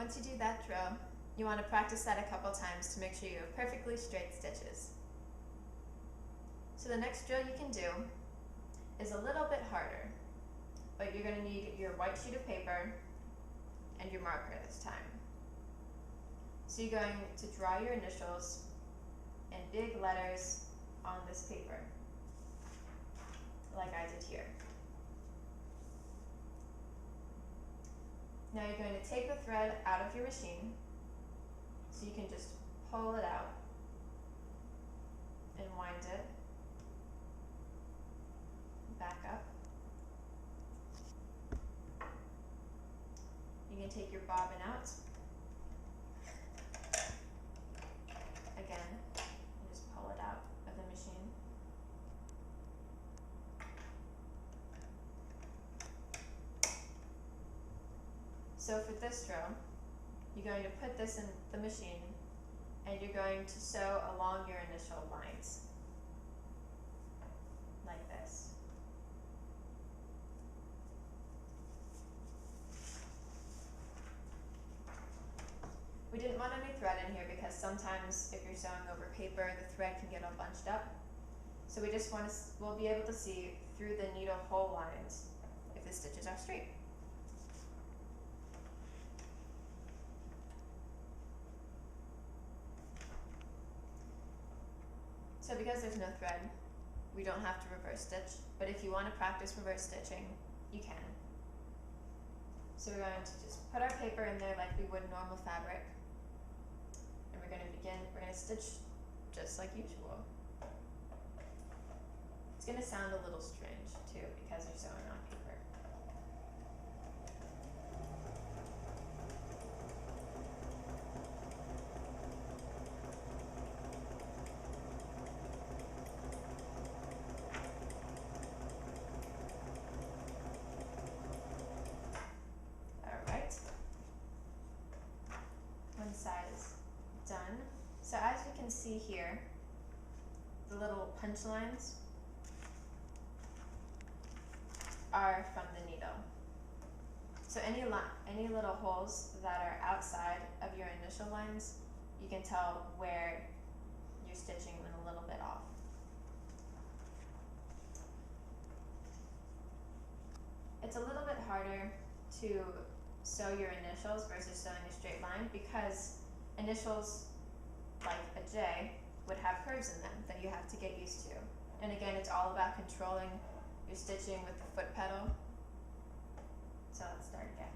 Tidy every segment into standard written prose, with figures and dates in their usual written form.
once you do that drill, you want to practice that a couple times to make sure you have perfectly straight stitches. So the next drill you can do is a little bit harder, but you're going to need your white sheet of paper and your marker this time. So you're going to draw your initials in big letters on this paper, like I did here. Now you're going to take the thread out of your machine, so you can just pull it out and wind it back up. You can take your bobbin out again and just pull it out of the machine. So for this drill, you're going to put this in the machine and you're going to sew along your initial lines, like this. We didn't want any thread in here because sometimes if you're sewing over paper, the thread can get all bunched up. So we just want to, we'll be able to see through the needle hole lines if the stitches are straight. So because there's no thread, we don't have to reverse stitch, but if you want to practice reverse stitching, you can. So we're going to just put our paper in there like we would normal fabric, and we're going to stitch just like usual. It's going to sound a little strange too because you're sewing on paper. One side is done. So as you can see here, the little punch lines are from the needle. So any little holes that are outside of your initial lines, you can tell where your stitching went a little bit off. It's a little bit harder to sew your initials versus sewing a straight line because initials, like a J, would have curves in them that you have to get used to. And again, it's all about controlling your stitching with the foot pedal. So let's start again.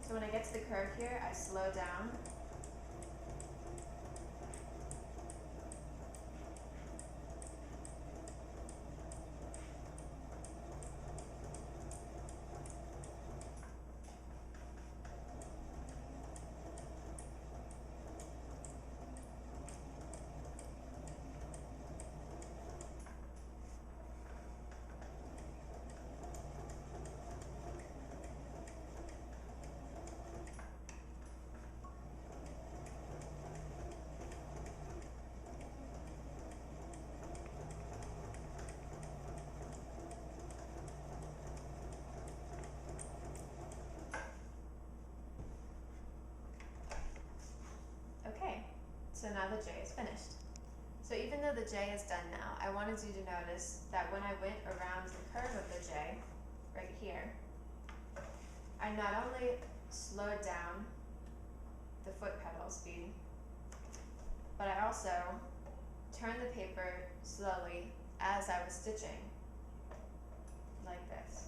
So when I get to the curve here, I slow down. Okay, so now the J is finished. So even though the J is done now, I wanted you to notice that when I went around the curve of the J, right here, I not only slowed down the foot pedal speed, but I also turned the paper slowly as I was stitching, like this.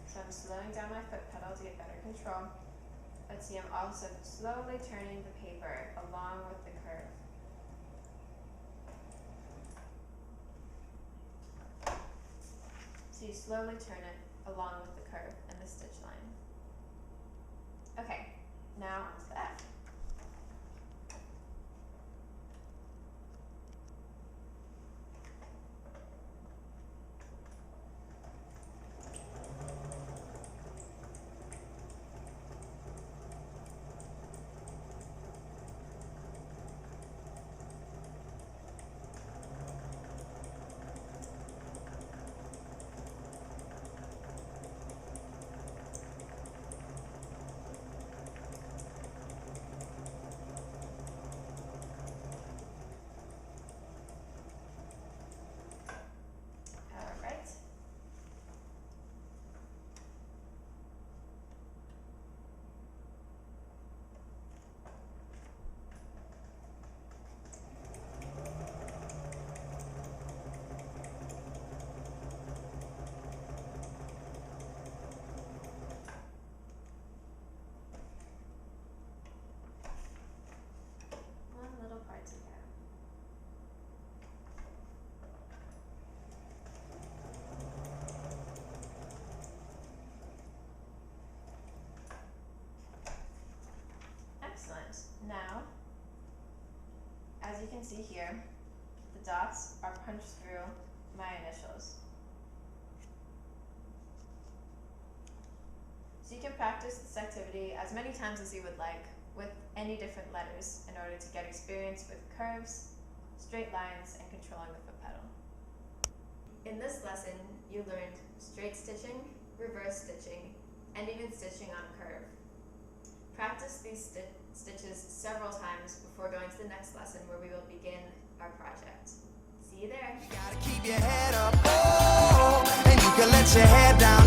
So I'm slowing down my foot pedal to get better control. But see, I'm also slowly turning the paper along with the curve. So you slowly turn it along with the curve and the stitch line. Okay, now onto the F. see here, the dots are punched through my initials. So you can practice this activity as many times as you would like with any different letters in order to get experience with curves, straight lines, and controlling the foot pedal. In this lesson, you learned straight stitching, reverse stitching, and even stitching on curve. Practice these stitches several times before going to the next lesson where we will begin our project. See you there. You gotta keep your head up, oh, and you can let your head down.